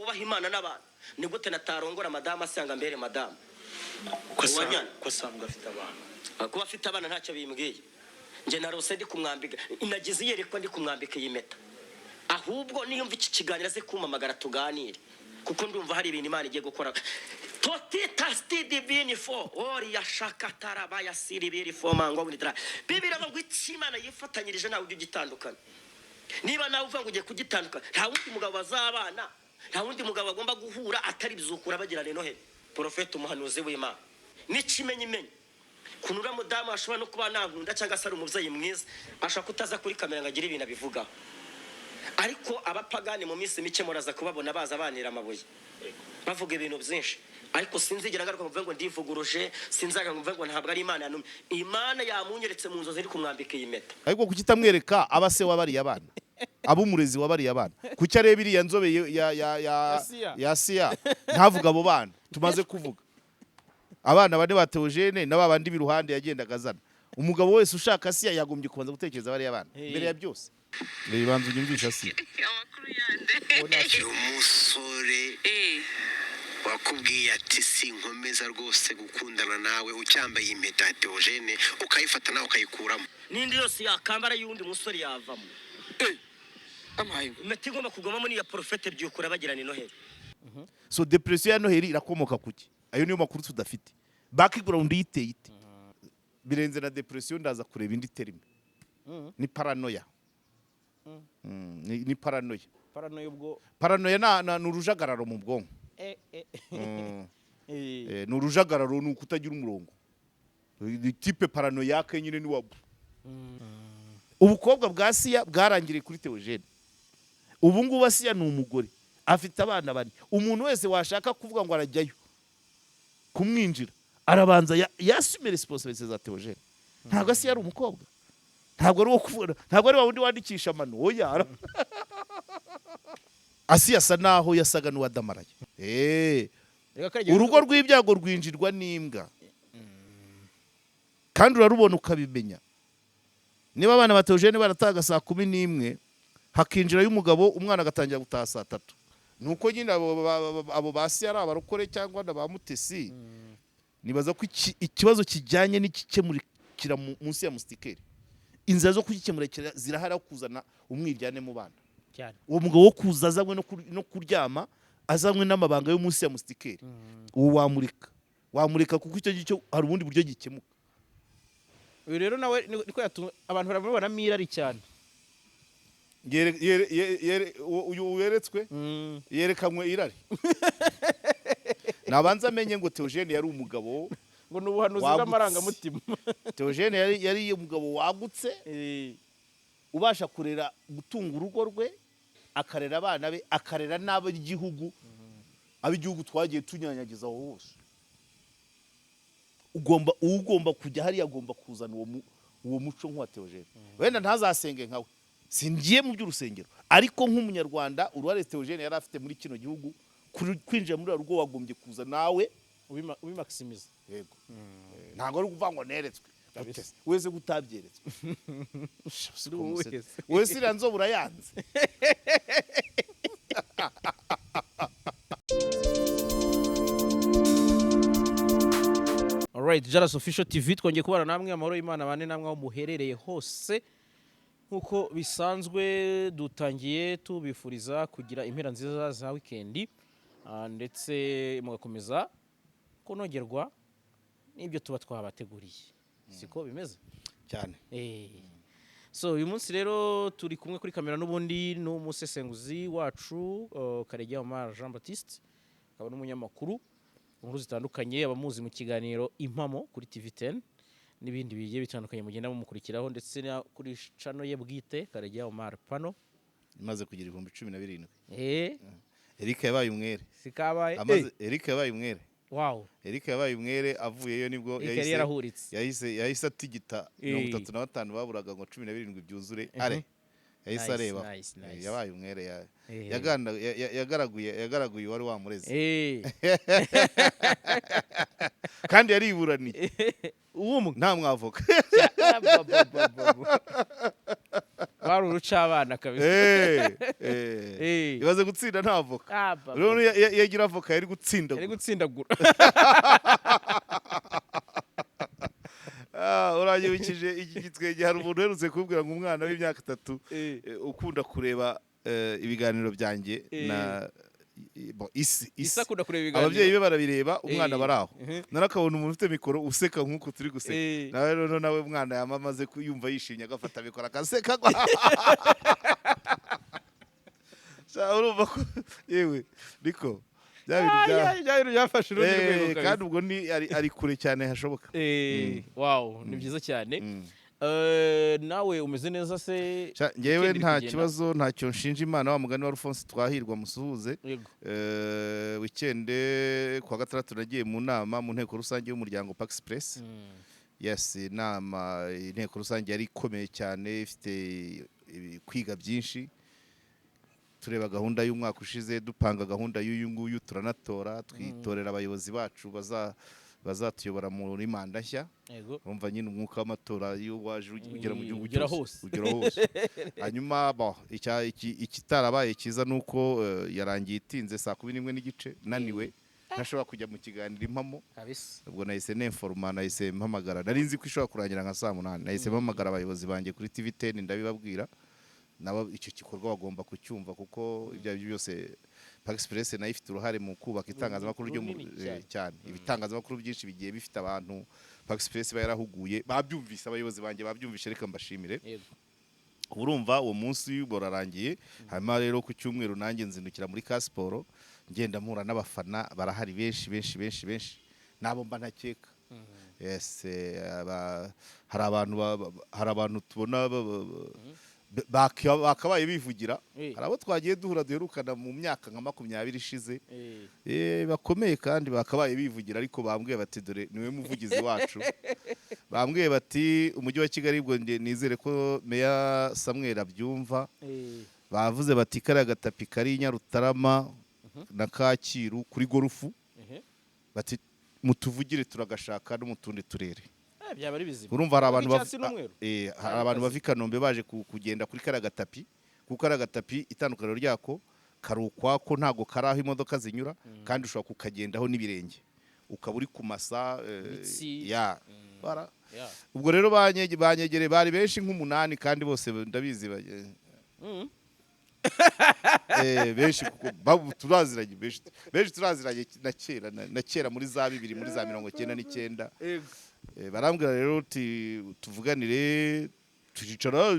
wubaha Imana n'abantu ni gute natarongora madama asanga mbere madama ko sambwa afite abana kuba afite abana ntacyo bimbwiye nje narose ndi kumwambika inagize yerekwa ndi kumwambika yimeta ahubwo niyumva iki kiganiro ze kumamagara tuganire kuko ndumva hari ibintu Imana igiye gukora totita divine for ori yashakatara bayasiri biri for mango bunitara bibira ngo Imana yifatanyirije nawe ugitandukana niba nawe uvuga ngo ugiye kugitandukana nta wundi mugabo bazabana nta wundi mugabo agomba guhura atari bizukura bagirane no he profete umuhanuzi w'Imana n'ikimenyimenyi kunura mudamu ashobora no kuba nankunda cyangwa se ari umubyeyi mwiza ashaka kutaza kuri kamera ngagira ibintu abivuga ariko abapagani mu minsi mike muraza kubabona baza banira amabuye bavuga ibintu byinshi ariko sinzigera ngaruka mvuga ngo ndivuguruje sinzaga mvuga ngo ntabwo ari Imana yanumye Imana yamunyeretse mu nzozi iri kumwambika yimeta ariko kukitamwereka abase wabariye abana abumurezi wabariye abana kuki areba iriya nzobe ya ASSIA ntavuga abo bana tumaze kuvuga abana bane ba THEOGENE n'abandi biruhande yagendaga azana umugabo wese ushaka ASSIA yagombye kubanza gutekereza bariya abana mbere ya byose bibanza unyumvisha ASSIA amakuru yande umusore wakubwiye ati sinkomeza rwose gukundana nawe ucyambaye impeta ya THEOGENE ukayifata nawe ukayikuramo nindi yose yakambara yundi musore yavamo amaye impeta igomba kugomamo ni ya profete byukura bagirana Noheli so depression ya Noheli irakomoka kuki ayo niyo makuru tudafite background yiteye ite birenze na depression ndaza kureba indi terime ni paranoia ni paranoia ubwo paranoia na urujagararo mu bwonko ni urujagararo ni ukutagira umurongo ni type paranoiaque nyine ni wabo ubukobwa bwa ASSIA bwarangiriye kuri THEOGENE ubu ngubu ASSIA ni umugore afite abana bane umuntu wese washaka kuvuga ngo arajyayo kumwinjira arabanza yasumira responsibility za THEOGENE ntabwo ASSIA ari umukobwa ntabwo ari wo kuvuga ntabwo ari wundi wandikisha amano oya ASSIA asa naho yasaga n'uwadamaraye urugo rw'ibyago rwinjirwa n'imbwa kandi urarubona ukabimenya niba abana ba THEOGENE barataga saa 11 hakinjira y'umugabo umwana agatangira gutaha saa 3 nuko nyine abo ba ASSIA ari abarokore cyangwa n'abamutesi nibaza ko ikibazo kijyanye n'ikikemurikira munsi ya mustikeri inzira zo kugikemurikira zirahara kuzana umwiryane mu bana cyane uwo mugabo wo kuza azanywe no kuryama azanywe n'amabanga yo munsi ya mustikeri uwo wamurika kuko icyo gice hari ubundi buryo gikemuka uyu rero nawe niko yatumwe abantu barabona mirari cyane uyu weretswe yerekanwe irari nabanza amenye ngo THEOGENE yari umugabo ngo n'ubuhanuzi bw'amarangamutima THEOGENE yari umugabo wagutse ubasha kurera gutunga urugo rwe akarera abana be akarera n'ab'igihugu ab'igihugu twagiye tunyanyagiza aho hose ugomba kujya hariya agomba kuzana uwo muco nk'uwa THEOGENE wenda ntazasenge nkawe singiye mu by'urusengero ariko nk'umunyarwanda uruhare THEOGENE yari afite muri kino gihugu kwinjira muri rugo wagombye kuza nawe ubimaximiza yego ntabwo ari ukuvuga ngo neretswe wese gutabyeretswe wese iranzo burayanze Alright, JALAS Official TV twongeye kubana namwe amahoro y'Imana bane namwe aho muherereye hose nkuko bisanzwe dutangiye tubifuriza kugira impera nziza za weekend ndetse mugakomeza kunogerwa n'ibyo tuba twabateguriye siko bimeze cyane so uyu munsi rero turi kumwe kuri kamera n'ubundi n'umusesenguzi wacu KAREGEYA Jean Baptiste akaba n'umunyamakuru inkuru zitandukanye abamuzi mu kiganiro impamo kuri TV10 n'ibindi bigiye bitandukanye mugenda mumukurikiraho ndetse kuri channel ye bwite KAREGEYA Pano imaze kugira 17 Eric yabaye umwere sikabaye Eric yabaye umwere wow Eric yabaye umwere avuyeyo nibwo yahise atigita 35 baburaga ngo 17 byuzure are yahise areba yabaye umwere yagaraguye wari wamureze kandi yariburaniye nta mwavoka kwari urucabana kabisa. ibaze gutsinda nta avoka. Ah, baba. Rero yagira avoka yari gutsinda. Yari gutsindagura. Uranyibukije iki gitwenge, hari umuntu uherutse kubwira ngo umwana w'imyaka 3 ukunda kureba ibiganiro byanjye na isi akunda kureba ibiganiro. Ababyeyi be barabireba, umwana baraho. Narakabona umuntu ufite mikoro useka nk'uko turi guseka. Nawe rero nawe umwana yamamaze kuyumva yishimye agafata mikoro akaseka. Urumva ko yewe niko byafashe urundi rwego kabisa. kandi ubwo ni ari kure cyane hashoboka. Wow, ni byiza cyane. Nawe umeze neza se? Ngewe nta kibazo, ntacyo nshinja Imana. Wa mugani wa Alphonse Twahirwa musuhuze. Weekend kwa gatandatu nagiye mu nama mu nteko rusange y'umuryango Pax Express. Yes, inteko rusange yari ikomeye cyane, ifite kwiga byinshi. Tureba gahunda y'umwaka ushize, dupanga gahunda y'uyu nguyu, turanatora, twitorera abayobozi bacu bazatuyobora muri manda nshya. Urumva nyine umwuka w'amatora iyo waje ugera mu gihugu cyose ugera hose. Hanyuma ikitarabaye cyiza nuko yarangiye itinze saa 11 n'igice, naniwe ntashobora kujya mu kiganiro impamo kabisa. Ubwo nahise n'informa, nahise mpamagara, nari nzi ko ishobora kurangira nka saa 8. Nahise mpamagara abayobozi banjye kuri TV10 ndabibabwira nabo icyo gikorwa bagomba kucyumva, kuko ibyo byose Pax Express nayo ifite uruhare mu kubaka itangazamakuru ryo cyane. Ibitangazamakuru byinshi bigiye bifite abantu Pax Express bayarahuguye, babyumvise, abayobozi banjye babyumvise, reka mbashimire. Urumva uwo munsi borarangiye. Hanyuma rero ku cyumweru nanjye nzindukira muri ka siporo, ngenda mpura n'abafana barahari benshi nabo mba ntakeka. Yes, hari abantu tubona bakabaye bivugira. Hari abo twagiye duhura duherukana mu myaka nka 20 ishize, bakomeye kandi bakabaye bivugira, ariko bambwiye bati dore niwe muvugizi wacu. Bambwiye bati umujyi wa Kigali, ubwo nizere ko Meya Samuel abyumva. Bavuze bati kariya gatapi kari Nyarutarama na Kacyiru kuri gorufu, bati mutuvugire turagashaka no mu tundi turere. Byaba ari bizima. Urumva hari abantu bava i Kanombe baje kugenda kuri kariya gatapi, kuko kariya gatapi itandukaniro ryako kari ukwako, ntago karaho imodoka zinyura, kandi ushobora kukagendaho n'ibirenge ukaba uri ku masa. Ubwo rero banyegereye, bari benshi nk'umunani, kandi bose ndabizi benshi kuko turaziranye, benshi turaziranye na kera muri za 2000 muri za 1999. Barambwira rero tuvuganire, tucicara,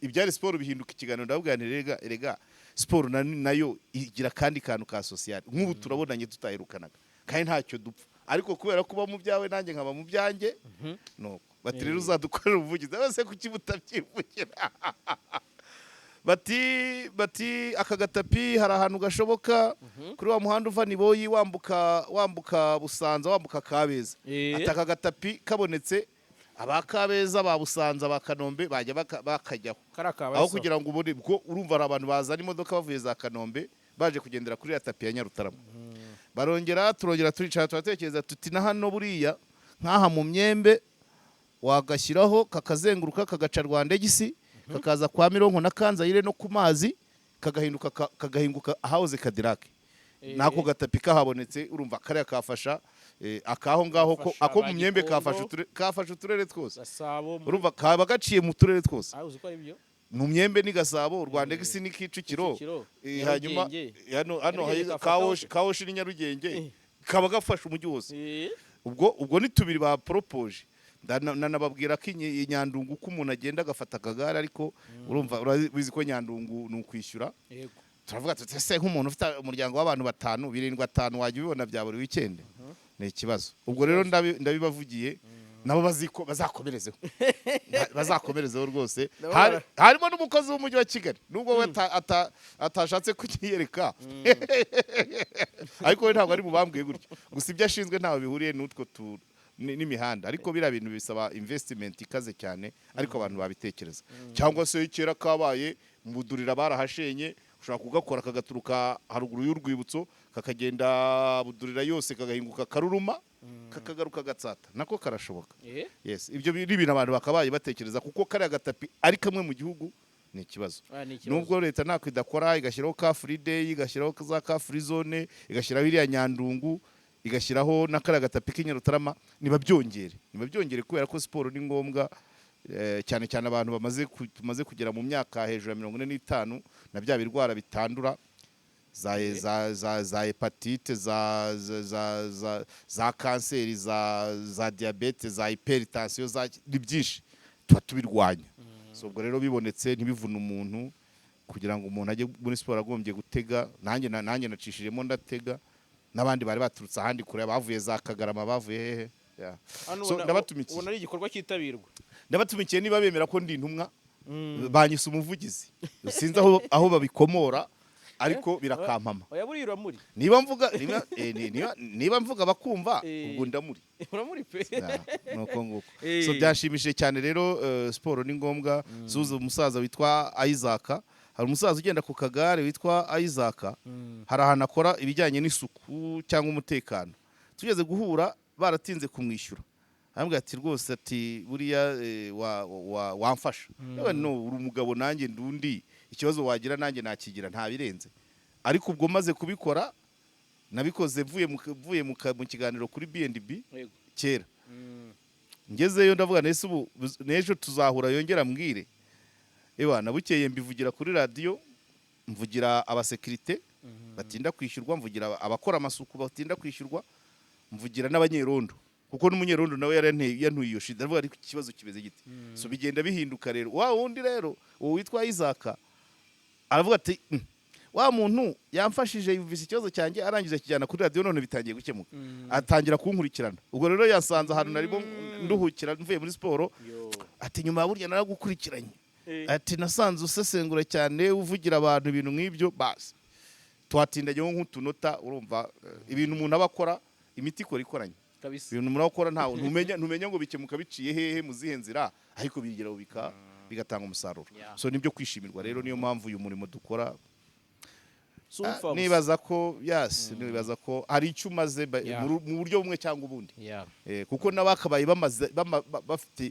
ibyari siporo bihinduka ikiganiro. Ndababwira erega siporo nayo igira kandi kantu ka social. Nk'ubu turabonanye tutaherukanaga kandi ntacyo dupfa, ariko kubera kuba mu byawe nanjye nkaba mu byanjye, no bati rero uzadukorera ubuvugizi. Bose kuki butabyivugira? Bati aka gatapi hari ahantu gashoboka kuri wa muhanda uva Niboyi wambuka Busanza, wambuka Kabeza. Aka gatapi kabonetse, aba Kabeza, ba Busanza, ba Kanombe bajya bakajyaho, aho kugira ngo ubone. Bwo urumva ari abantu bazana imodoka bavuye za Kanombe baje kugendera kuri ya tapi ya Nyarutarama. Turongera turicara turatekereza tuti na hano buriya nkaha mu Myembe wagashyiraho kakazenguruka kagaca Rwandegisi, kakaza kwa Mironko na Kanzayire no ku mazi, kagahinguka ahahoze Kadirake. Nako gatapi kahabonetse, urumva kariya kafasha akaho ngaho ko ako mu Myembe kafasha uturere twose. Urumva kaba gaciye mu turere twose. Mu Myembe ni Gasabo, Rwandegisi ni Kicukiro, hanyuma hano Kawoshi ni Nyarugenge, kaba gafasha umujyi wose. Ubwo ni tubiri ba propoje. Nanababwira ko Nyandungu ko umuntu agenda agafata akagare, ariko urumva urabizi ko Nyandungu ni ukwishyura. Turavuga tuti ese nk'umuntu ufite umuryango w'abantu 5 wajya ubibona bya buri weekend, ni ikibazo. Ubwo rero ndabibavugiye, nabo bazakomerezeho rwose. Harimo n'umukozi w'umujyi wa Kigali, nubwo we atashatse kukiyereka, ariko we ntabwo ari mubambwiye gutyo. Gusa ibyo ashinzwe ntawe bihuriye n'utwo n'imihanda, ariko bira bintu bisaba investment ikaze cyane, ariko abantu babitekereza. Cyangwa se kera kabaye mudurira barahashenye, ushobora kugakora kagaturuka haruguru y'urwibutso kakagenda budurira yose kagahinguka Karuruma kakagaruka Gatsata, nako karashoboka. Yes, ibyo biri ibintu abantu bakabaye batekereza, kuko kari agatapi ari kamwe mu gihugu ni ikibazo ni ikibazo. nubwo leta ntako idakora igashyiraho ka free day igashyiraho za ka free zone igashyiraho iriya nyandungu igashyiraho n'akariya gatapi k'Inyarutarama niba byongere kubera ko siporo ni ngombwa cyane cyane abantu bamaze kugera mu myaka hejuru ya 45 na bya birwara bitandura za hepatite za kanseri za diabete za hypertension ni byinshi tuba tubirwanya so ubwo rero bibonetse ntibivuna umuntu kugira ngo umuntu ajye muri siporo agombye gutega nanjye nacishijemo ndatega n'abandi bari baturutse ahandi kure bavuye za Kagarama bavuye hehe so ndabatumikiye ubona ari igikorwa cyitabirwa ndabatumikiye niba bemera ko ndi intumwa banyise umuvugizi sinzi aho babikomora ariko birakampama oya buri uramuri niba mvuga bakumva ubwo ndamuri uramuri pe nuko nguko so byashimishije cyane rero siporo ni ngombwa suza umusaza witwa Isaac hari umusaza ugenda ku kagare witwa Isaac hari ahantu akora ibijyanye n'isuku cyangwa umutekano tugeze guhura baratinze kumwishyura arambwira ati rwose ati buriya wamfasha no uri umugabo nanjye ndundi ikibazo wagira nanjye nakigira nta birenze ariko ubwo maze kubikora nabikoze vuye mu kiganiro kuri BNB kera ngezeyo ndavuga nese ubu nejo tuzahura yongera mbwire nabukeye mbivugira kuri radio mvugira abasekirite batinda kwishyurwa mvugira abakora amasuku batinda kwishyurwa mvugira n'abanyerondo kuko n'umunyerondo nawe yantuye iyo shida ndavuga ariko ikibazo kibeze gite so bigenda bihinduka rero wa wundi rero uwo witwa Isaac aravuga ati wa muntu yamfashije yumvise ikibazo cyanjye arangije kijyana kuri radio none bitangiye gukemuka atangira kunkurikirana ubwo rero yasanze ahantu narimo nduhukira mvuye muri siporo ati nyuma burya naragukurikiranye ati nasanze usesengura cyane uvugira abantu ibintu nk'ibyo basi twatindanye nk'utunota urumva ibintu umuntu abakora imiti ikoranye kabisa ibintu umuntu abakora ntawe ntumenya ngo bikemuka biciye hehe mu zihe nzira ariko bigeraho bigatanga umusaruro so nibyo kwishimirwa rero niyo mpamvu uyu murimo dukora nibaza ko hari icyo umaze mu buryo bumwe cyangwa ubundi kuko n'abakabaye bafite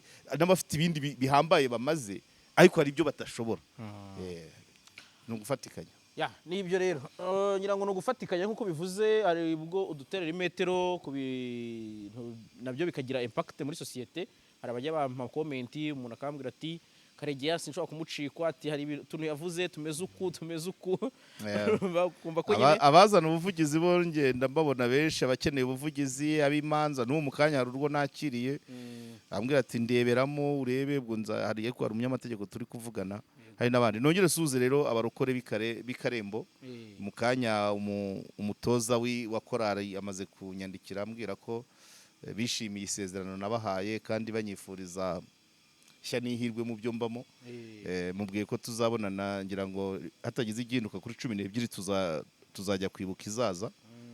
ibindi bihambaye bamaze ariko hari ibyo batashobora ni ugufatikanya nibyo rero ngira ngo no gufatikanya nkuko bivuze ari ubwo uduterera imetero ku bintu nabyo bikagira impact muri societe hari abajya bampa comment umuntu akambwira ati Karegeya sinshobora kumucikwa ati hari ibintu yavuze tumeze uku bakumva ko nyine abazana ubuvugizi bo ngenda mbabona benshi abakeneye ubuvugizi abimanza n'uwo mukanya hari urwo nakiriye ambwira ati ndeberamo urebe ubwo hari umunyamategeko turi kuvugana hari n'abandi nongere suze rero abarokore bikarembo mu kanya umutoza wa korari amaze kunyandikira ambwira ko bishimiye isezerano nabahaye kandi banyifuriza shya n'ihirwe mu byo mbamo mubwiye ko tuzabonana ngira ngo hatagize igihinduka kuri 12 tuzajya kwibuka izaza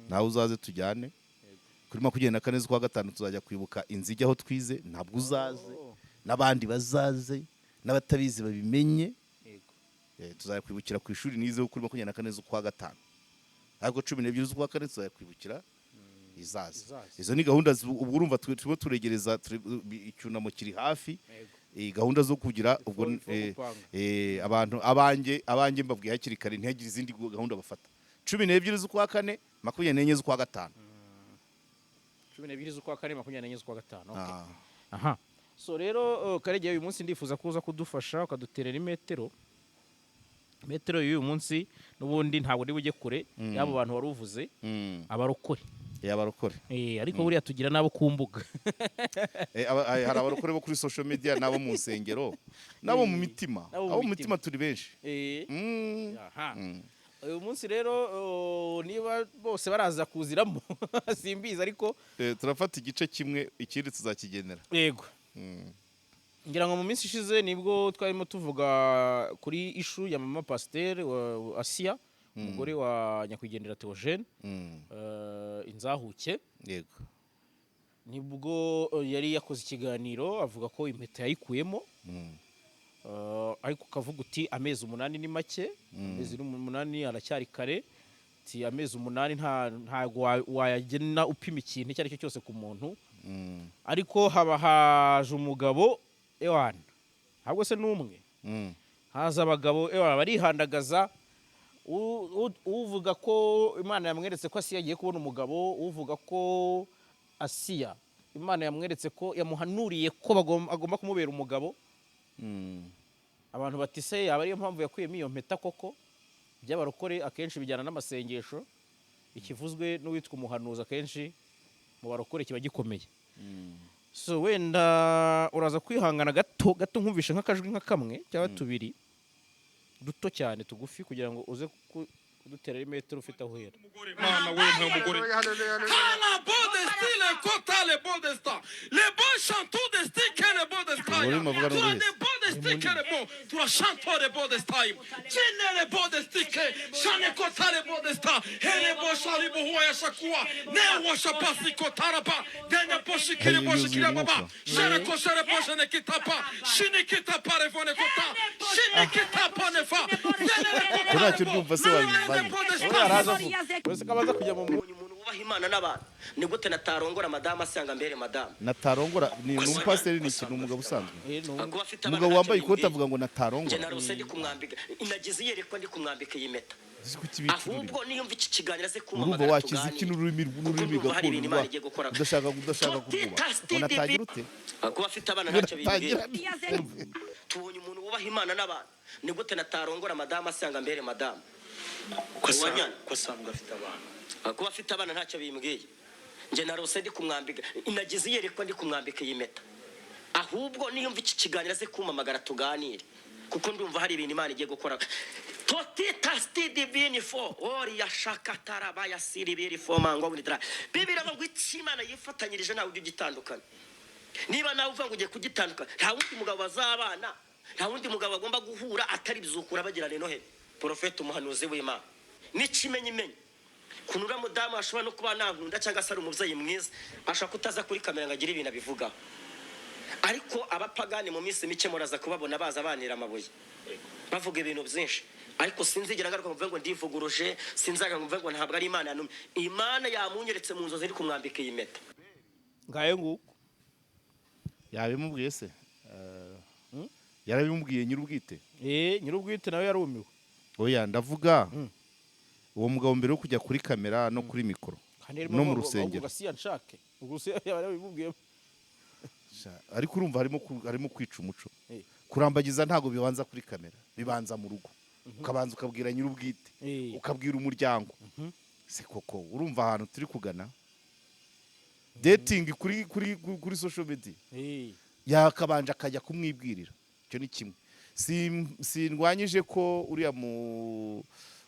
nawe uzaze tujyane kuri 24 z'ukwa gatanu tuzajya kwibuka inzige aho twize ntabwo uzaze n'abandi bazaze n'abatabizi babimenye tuzajya kwibukira ku ishuri nizeho kuri 24 z'ukwa gatanu ariko 12 z'ukwa kane tuzajya kwibukira izaza izo ni gahunda ubwo urumva turimo turegereza icyunamo kiri hafi gahunda zo kugira ubwo abantu abanjye mbabwiye hakiri kare ntihagire izindi gahunda bafata 12 z'ukwa kane 24 z'ukwa gatanu 12 z'ukwa kane 24 z'ukwa gatanu aha so rero Karegeya uyu munsi ndifuza kuza kudufasha ukaduterera imetero y'uyu munsi n'ubundi ntabwo ndi bujye kure yabo bantu wari uvuze abarokore ariko buriya tugira nabo ku mbuga hari abarokore bo kuri social media nabo mu nsengero nabo mu mitima abo mu mitima turi benshi uyu munsi rero niba bose baraza kuziramo simbizi ariko turafata igice kimwe ikindi tuzakigenera yego ngira ngo mu minsi ishize nibwo twarimo tuvuga kuri ishu ya mama pasiteri wa ASSIA umugore wa nyakwigendera THEOGENE inzahuke yego nibwo yari yakoze ikiganiro avuga ko impeta yayikuyemo ariko kavuga uti amezi 8 ni make amezi 8 aracyari kare ati amezi 8 ntago wayagena upima ikintu icyo ari cyo cyose ku muntu ariko haba haje umugabo ewana ntabwo se n'umwe haza abagabo barihandagaza uvuga ko Imana yamweretse ko ASSIA agiye kubona umugabo, uvuga ko ASSIA Imana yamweretse ko yamuhanuriye ko agomba kumubera umugabo. Abantu bati se yaba ariyo mpamvu yakuyemo iyo mpeta koko. By'abarokore akenshi bijyana n'amasengesho, ikivuzwe n'uwitwa umuhanuzi akenshi mu barokore kiba gikomeye. So wenda uraza kwihangana gato nkumvisha nk'akajwi nka kamwe cyangwa tubiri duto cyane tugufi kugira ngo uze kudutera imetero ufite aho uhera. Mana we nta mugore. Kana bode style kota le bode sta. Le bon chanteur de style le bode sta. Tura de bode style le bon. Tura chanteur de bode sta. Jene le bode style. Shane kota le bode sta. Hele bo shali bo hoya shakua. Ne washa pasi kota raba. Dene bo shikiri bo shikiri baba. Shane ko shane bo shane kitapa. Shine kitapa revone kota. Shine kitapa nefa. Ntacyo ndumva se wabivanye. Wese kabaza kujya mu umuntu wubaha Imana n'abantu ni gute natarongora madamu asanga mbere madamu natarongora ni umupasiteri ni ikintu umugabo usanzwe. Akuba afite Umugabo wambaye ikoti avuga ngo natarongora. Je narose ndi kumwambika inagize yerekwa ndi kumwambika yimeta. Zikuki bituri. Ahubwo niyo mva iki kiganiro se Urumva kumamagara wakize iki n'ururimi gakondo. Udashaka kuvuga. Unatagira ute? Akuba afite abana ntacyo bimbwiye. Tubonye umuntu wubaha Imana n'abantu ni gute natarongora madamu asanga mbere madamu. Ko sambwa afite abana. Akuba afite abana ntacyo bimbwiye. Je narose ndi kumwambika inagize yerekwa ndi kumwambika yimeta. Ahubwo niyo mva iki kiganiro se kumamagara tuganire kuko ndumva hari ibintu Imana igiye gukora. Totita stidi bini fo ori yashakatara bayasiri biri fo mango bunitara. Bibira ngo Imana yifatanyirije nawe ugitandukana. Niba nawe uvuga ngo ugiye kugitandukana nta wundi mugabo bazabana, nta wundi mugabo agomba guhura atari bizukura bagirane no he. Profeta umuhanuzi w'Imana n'ikimenyimenyi kunura mudamu ashobora no kuba nankunda cyangwa se ari umubyeyi mwiza ashaka kutaza kuri kamera ngagira ibintu abivuga. Ariko abapagani mu minsi mike muraza kubabona baza banira amabuye bavuga ibintu byinshi, ariko sinzigera ngaruka mvuga ngo ndivuguruje, sinzaga mvuga ngo ntabwo ari Imana yanumye. Imana yamunyeretse mu nzozi iri kumwambika iyi mpeta. ngaye nguko Yabimubwiye se? Yarabimubwiye nyirubwite. nyirubwite nawe yarumiwe. Oya ndavuga uwo mugabo mbere yo kujya kuri kamera no kuri mikoro no mu rusengero. ASSIA nshake ubwo se yarabimubwiye. Ariko urumva harimo kwica umuco. Kurambagiza ntago bibanza kuri kamera, bibanza mu rugo. Ukabanza ukabwira nyirubwite, ukabwira umuryango. Se koko urumva ahantu turi kugana. Dating kuri social media. Yakabanje akajya kumwibwirira. Cyo ni kimwe. Sindwanyije ko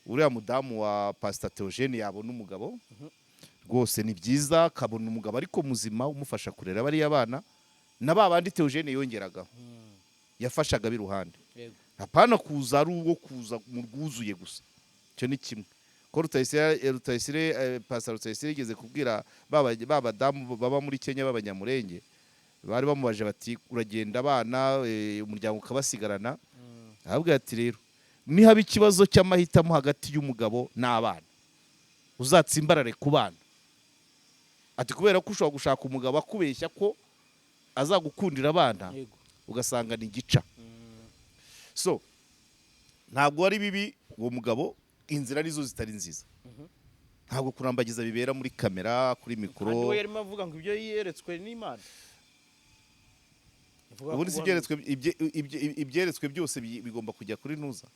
uriya mudamu wa Pastor THEOGENE yabona umugabo. Rwose ni byiza kabona umugabo ariko muzima umufasha kurera bari abana. Na babandi THEOGENE yongeragaho. Yafashaga biruhande. Hapana kuza ari uwo kuza mu rwuzuye gusa. Cyo ni kimwe. Ko Rutayisire Pastor Rutayisire yigeze kubwira babadamu baba muri Kenya b'abanyamurenge. Bari bamubaje bati uragenda abana umuryango ukabasigarana. Ahubwo ati rero ni haba ikibazo cy'amahitamo hagati y'umugabo n'abana uzatsimbarare ku bana. Ati kubera ko ushobora gushaka umugabo akubeshya ko azagukundira abana ugasanga ni gica. So ntabwo ari bibi uwo mugabo, inzira nizo zitari nziza. Ntabwo kurambagiza bibera muri kamera kuri mikoro. Kandi we yarimo avuga ngo ibyo yeretswe n'Imana. Ubundi si ibyeretswe byose bigomba kujya kuri nuza.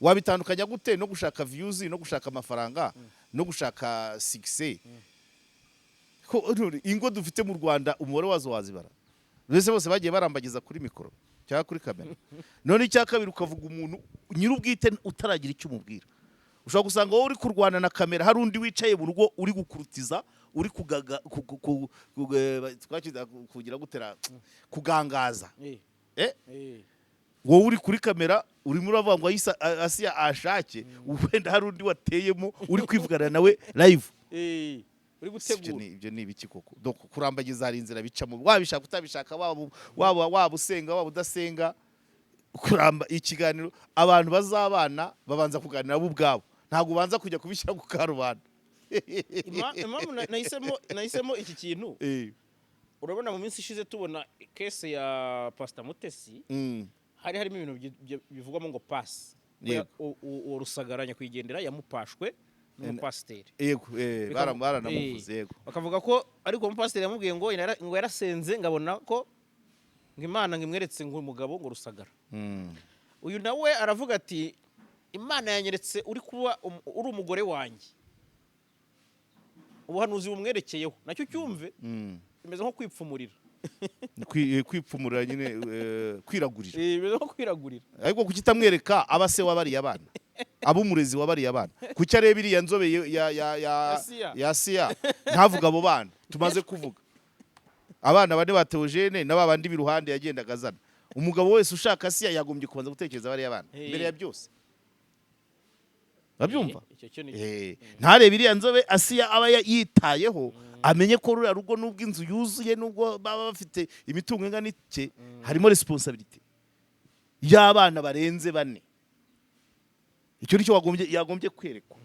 Wabitandukanya gute no gushaka views no gushaka amafaranga no gushaka success? Ko ingo dufite mu Rwanda umubare wazo wazibara. Bose bagiye barambagiza kuri mikoro cyangwa kuri kamera. None icyakabiri ukavuga umuntu nyirubwite utaragira icyo umubwira. Ushobora gusanga wowe uri kurwana na kamera hari undi wicaye mu rugo uri gukurutiza, uri kugira gutera kugangaza. Wowe uri kuri kamera urimo uravuga ngo ASSIA ashake, wenda hari undi wateyemo uri kwivugana nawe live. Uri gutegura. Ibyo ni ibiki koko? Donc kurambagiza hari inzira bicamo. Wabishaka utabishaka waba usenga waba udasenga. Kuramba ikiganiro abantu bazabana babanza kuganira bo ubwabo. Ntabwo ubanza kujya kubishyira ku karubanda. Impamvu nahisemo iki kintu. Urabona mu minsi ishize tubona case ya Pastor Mutesi. hari harimo ibintu bivugwamo ngo pasi Yego. uwo Rusagara kwigendera yamupashwe n'umupasiteri yego baranamuvuze yego bakavuga ko ariko umupasiteri yamubwiye ngo yarasenze ngabona ko ngo Imana ngimweretse ngo umugabo ngo Rusagara. Uyu nawe aravuga ati Imana yanyeretse uri kuba uri umugore wanjye, ubuhanuzi bumwerekeyeho nacyo cyumve bimeze nko kwipfumurira kwipfumurira nyine kwiragurira bimeze nko kwiragurira. ariko kuki itamwereka aba se wabariye abana ab'umurezi wabariye abana kuki areba iriya nzobe ya ASSIA ntavuga abo bana tumaze kuvuga abana bane ba THEOGENE na babandi b'iruhande yagendaga azana. Umugabo wese ushaka ASSIA yagombye kubanza gutekereza bariya abana mbere ya byose. Babyumva? Ntarebe iriya nzobe ASSIA aba yitayeho amenye ko ruriya rugo nubwo inzu yuzuye nubwo baba bafite imitungo ingana iki harimo responsibility y'abana barenze 4. Icyo nicyo yagombye kwerekwa.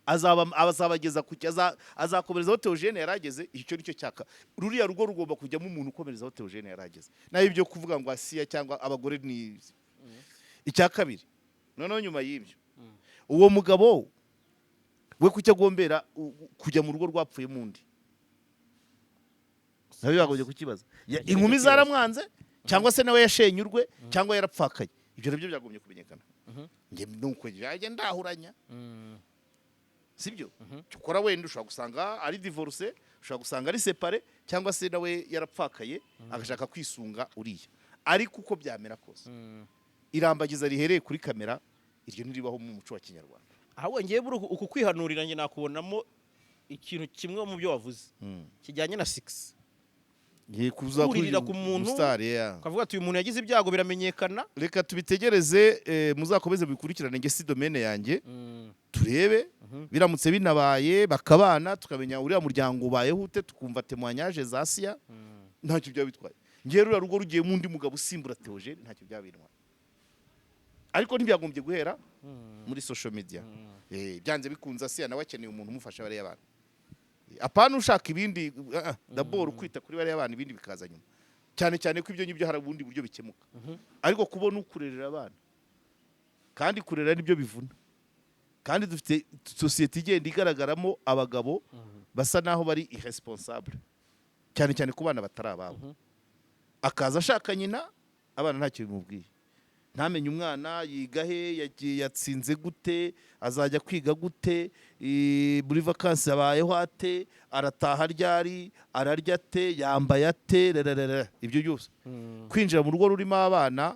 Azabageza kucya azakomerezaho THEOGENE yarageze. Icyo nicyo cyaka ruriya rugo rugomba kujyamo umuntu ukomerezaho THEOGENE yarageze. Nayo ibyo kuvuga ngo ASSIA cyangwa abagore ni icya kabiri. Noneho nyuma y'ibyo uwo mugabo we kucya agombera kujya mu rugo rwapfuye mundi nawe yagombye kukibaza inkumi zaramwanze cyangwa se nawe yashenyurwe cyangwa yarapfakaye. Ibyo nabyo byagombye kumenyekana. Nge nuko yaje ndahuranya sibyo cyukora wenda ushobora gusanga ari divorce, ushobora gusanga ari séparé cyangwa se nawe yarapfakaye agashaka kwisunga uriya. Ariko uko byamera kose irambagiza rihereye kuri kamera iryo niribaho mu muco wa Kinyarwanda. Ahubwo ngiye uku kwihanurira nge nakubonamo ikintu kimwe mu byo wavuze kijyanye na 6 ngiye kuza kuririra ku muntu kavuga ati uyu muntu yagize ibyago biramenyekana. Reka tubitegereze muzakomeze bikurikirane nge si domaine yanjye turebe biramutse binabaye bakabana tukamenya uriya muryango ubayeho ute tukumva témoignage za ASSIA ntacyo byaba bitwaye. Ngiye rura rugo rugiye mundi mugabo usimbura THEOGENE ntacyo byabirwa. Ariko ntibyagombye guhera muri social media. Byanze bikunza ASSIA nawe akeneye umuntu umufasha bari y'abana. Apana ushaka ibindi d'abord kwita kuri bari y'abana ibindi bikaza nyuma. Cyane cyane ko ibyo ngibyo hari ubundi buryo bikemuka. Ariko kubona ukurerera abana kandi kurera nibyo bivuna. Kandi dufite society igenda igaragaramo abagabo basa naho bari irresponsable cyane cyane ku bana batarababo. Akaza ashaka nyina abana ntacyo bimubwiye. Ntamenye umwana yiga he yatsinze gute azajya kwiga gute muri vacances abayeho ate arataha ryari ararya ate yambaye ate ibyo byose kwinjira mu rugo rurimo abana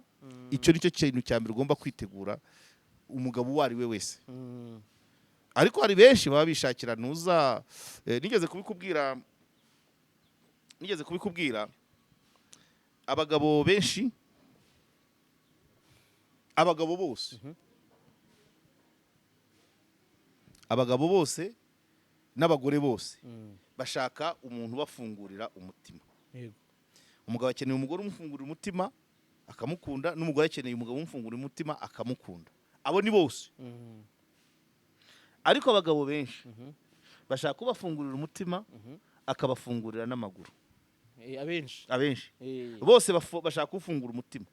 icyo nicyo kintu cya mbere ugomba kwitegura umugabo uwo ari we wese. Ariko hari benshi baba bishakira ntuza nigeze kubikubwira abagabo benshi abagabo bose n'abagore bose bashaka umuntu bafungurira umutima. Umugabo akeneye umugore umufungurira umutima akamukunda n'umugore akeneye umugabo umufungurira umutima akamukunda. Abo ni bose. Ariko abagabo benshi bashaka kubafungurira umutima akabafungurira n'amaguru. Abenshi bose bashaka ufungura umutima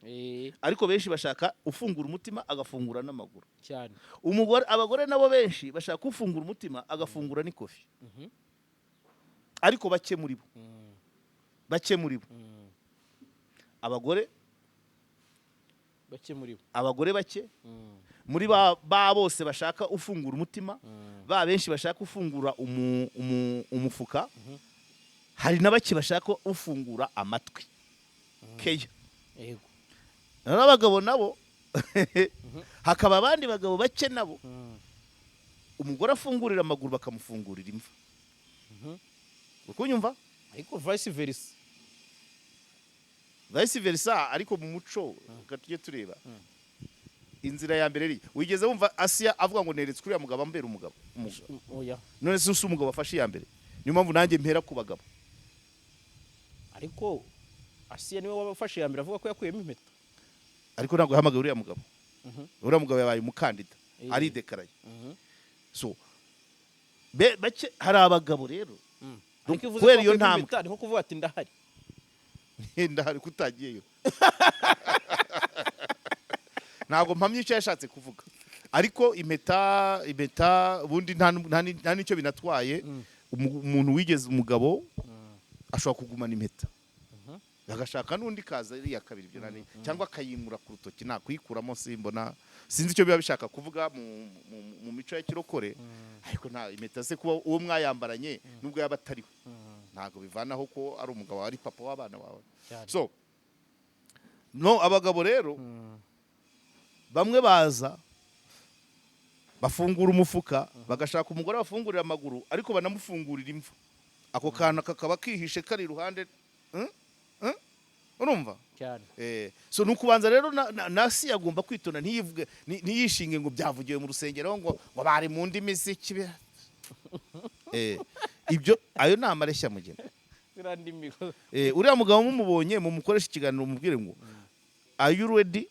ariko benshi bashaka ufungura umutima agafungura n'amaguru cyane. Abagore nabo benshi bashaka ufungura umutima agafungura n'ikofi. Ariko bake muri bo abagore bake muri ba bose bashaka ufungura umutima ba benshi bashaka ufungura umufuka. Hari nabaki bashaka ufungura amatwi keya. N'abagabo nabo hakaba abandi bagabo bake nabo umugore afungurira amaguru bakamufungurira imva. Ukunyumva? Ariko vice versa ariko mu muco gatuje tureba inzira ya mbere wigeze wumva ASSIA avuga ngo neretse kuri ya mugabo ambera umugabo oya none se umugabo afashe ya mbere niyo mpamvu nanjye mpera ku bagabo. Ariko ASSIA niwe wabafashe ya mbere avuga ko yakuyemo impeta. Ariko ntabwo yahamagaye uriya mugabo. Uriya mugabo yabaye umukandida ari dekaraye. So bake hari abagabo rero kubera iyo ntambwe nko kuvuga ati ndahari ndahari kutagiyeyo ntago mpamye icyo yashatse kuvuga ariko impeta ubundi nta nicyo binatwaye umuntu wigeze umugabo ashobora kugumana impeta agashaka n'undi kaza iriya kabiri ibyo nani cyangwa akayimura ku rutoki nta kuyikuramo simbona sinzi icyo biba bishaka kuvuga mu mico ya kirokore ariko nta impeta se kuba uwo mwayambaranye nubwo yaba atariwe ntago bivanaho ko ari umugabo ari papa w'abana bawe so no abagabo rero bamwe baza bafungura umufuka bagashaka umugore bafungurira amaguru ariko banamufungurira imva ako kana kakaba kihishe kari iruhande urumva cyane so nukubanza rero nasi agomba kwitona ntiyivuge ntiyishinge ngo byavugiwe mu rusengero ngo bari mu ndimi z'ikibi ibyo ayo ni amareshya mugena uriya mugabo mumubonye mumukoresha ikiganiro mumubwire ngo are you ready